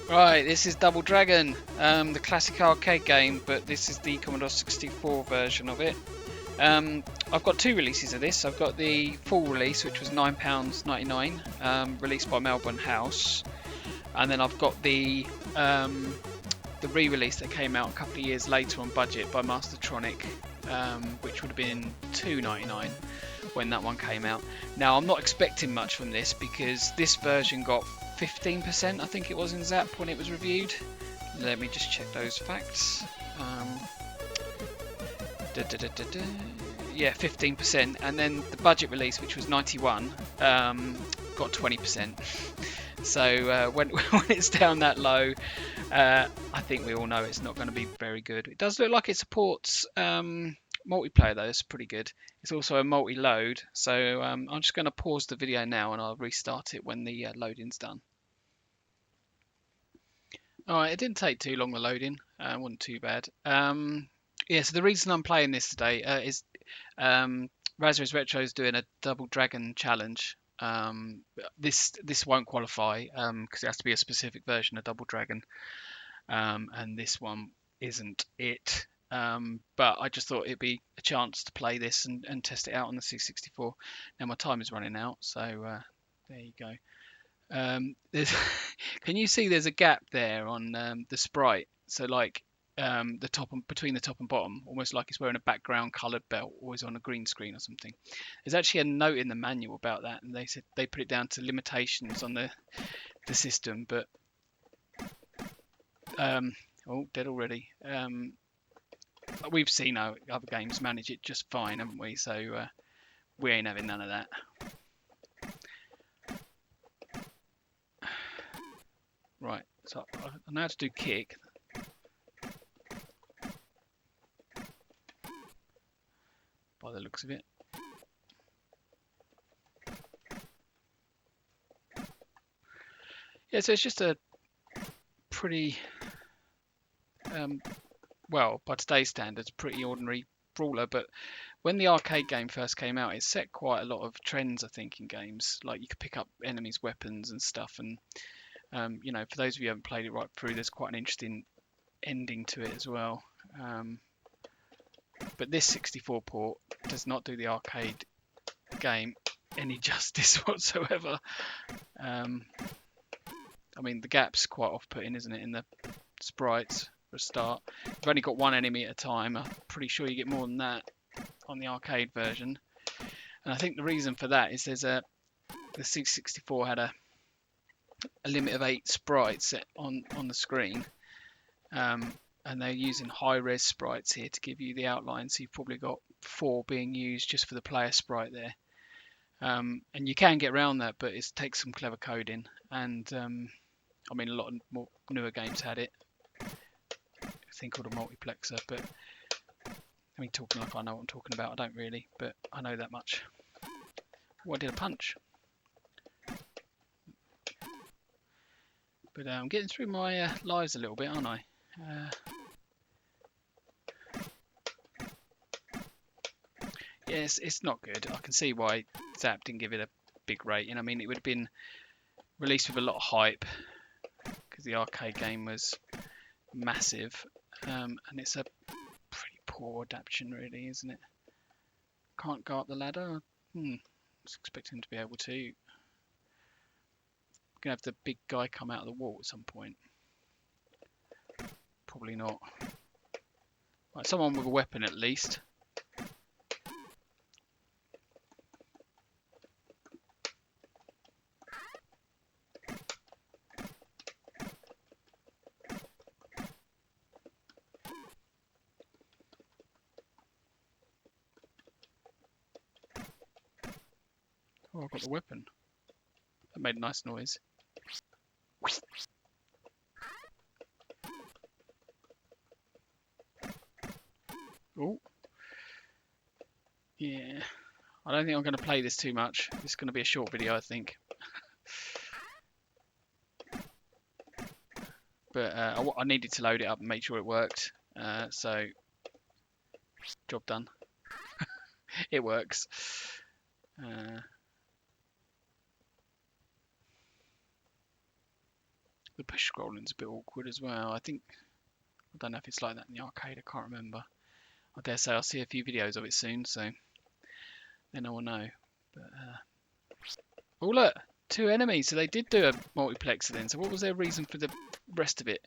Right, this is Double Dragon, the classic arcade game, but this is the Commodore 64 version of it. I've got two releases of this. I've got the full release, which was £9.99, released by Melbourne House, and then I've got the re-release that came out a couple of years later on budget by Mastertronic, which would have been £2.99 when that one came out. Now I'm not expecting much from this because this version got 15%, I think it was, in Zap when it was reviewed. Let me just check those facts. Yeah, 15%, and then the budget release, which was 91, got 20%. So when it's down that low, I think we all know it's not going to be very good. It does look like it supports multiplayer though. It's pretty good. It's also a multi-load, so I'm just going to pause the video now and I'll restart it when the loading's done. Alright, it didn't take too long, the loading. It wasn't too bad. Yeah, so the reason I'm playing this today is Raspberries Retro is doing a Double Dragon challenge. This won't qualify because it has to be a specific version of Double Dragon, and this one isn't it. But I just thought it'd be a chance to play this and test it out on the C64. Now my time is running out, so there you go. Can you see there's a gap there on the sprite? So like the top and between the top and bottom, almost like it's wearing a background coloured belt, or is on a green screen or something. There's actually a note in the manual about that, and they said they put it down to limitations on the system. But oh, dead already. We've seen other games manage it just fine, haven't we? So we ain't having none of that. Right, so I know how to do kick. By the looks of it. Yeah, so it's just a pretty, well, by today's standards, pretty ordinary brawler. But when the arcade game first came out, it set quite a lot of trends, I think, in games. Like you could pick up enemies' weapons and stuff. And, you know, for those of you who haven't played it right through, there's quite an interesting ending to it as well. But this 64 port does not do the arcade game any justice whatsoever. I mean, the gap's quite off-putting, isn't it, in the sprites for a start. You've only got one enemy at a time. I'm pretty sure you get more than that on the arcade version. And I think the reason for that is the C64 had a limit of 8 sprites set on the screen. And they're using high-res sprites here to give you the outline. So you've probably got 4 being used just for the player sprite there. And you can get around that, but it takes some clever coding. And I mean, a lot of more newer games had it. A thing called a multiplexer, but I mean, talking like I know what I'm talking about, I don't really, but I know that much. Oh, I did a punch. But I'm getting through my lives a little bit, aren't I? Yes, it's not good. I can see why Zap didn't give it a big rating. I mean, it would have been released with a lot of hype because the arcade game was massive, and it's a pretty poor adaptation, really, isn't it? Can't go up the ladder. I was expecting to be able to. Gonna have the big guy come out of the wall at some point. Probably not. Right, someone with a weapon at least. Oh, I've got the weapon. That made a nice noise. Oh. Yeah. I don't think I'm going to play this too much. This is going to be a short video, I think. But I needed to load it up and make sure it worked. So, job done. It works. The push scrolling's a bit awkward as well. I don't know if it's like that in the arcade. I can't remember. I dare say I'll see a few videos of it soon, so then I will know. But, oh look, 2 enemies. So they did do a multiplexer then. So what was their reason for the rest of it?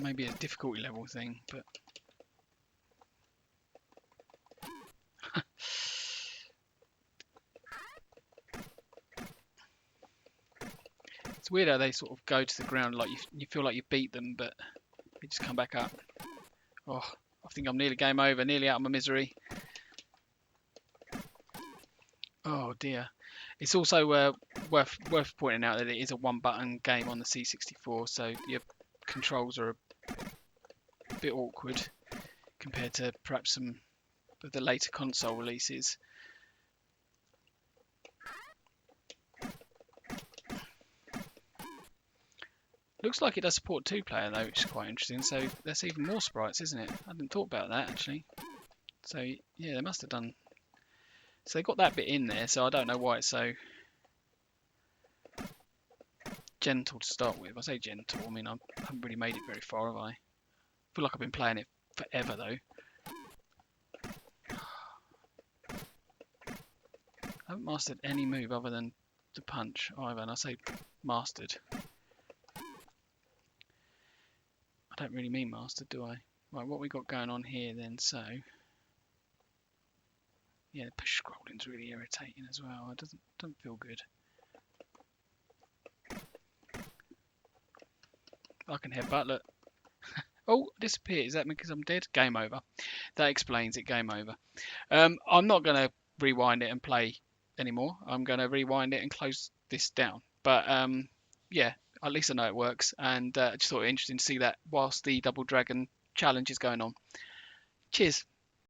Maybe a difficulty level thing, but it's weird how they sort of go to the ground like you feel like you beat them, but they just come back up. Oh, I think I'm nearly game over, nearly out of my misery. Oh dear. It's also worth pointing out that it is a 1-button game on the C64, so your controls are a bit awkward compared to perhaps some of the later console releases. Looks like it does support 2-player though, which is quite interesting. So that's even more sprites, isn't it? I hadn't thought about that actually. So yeah, they must have done. So they got that bit in there. So I don't know why it's so gentle to start with. I say gentle. I mean I haven't really made it very far, have I? I feel like I've been playing it forever though. I haven't mastered any move other than the punch either, and I say mastered. I don't really mean mastered, do I? Right, what we got going on here then? So, yeah, the push scrolling's really irritating as well. It doesn't feel good. I can headbutt. Look. Oh, disappeared. Is that because I'm dead? Game over. That explains it. Game over. I'm not going to rewind it and play anymore. I'm going to rewind it and close this down. But yeah, at least I know it works, and I just thought it interesting to see that whilst the Double Dragon challenge is going on. Cheers.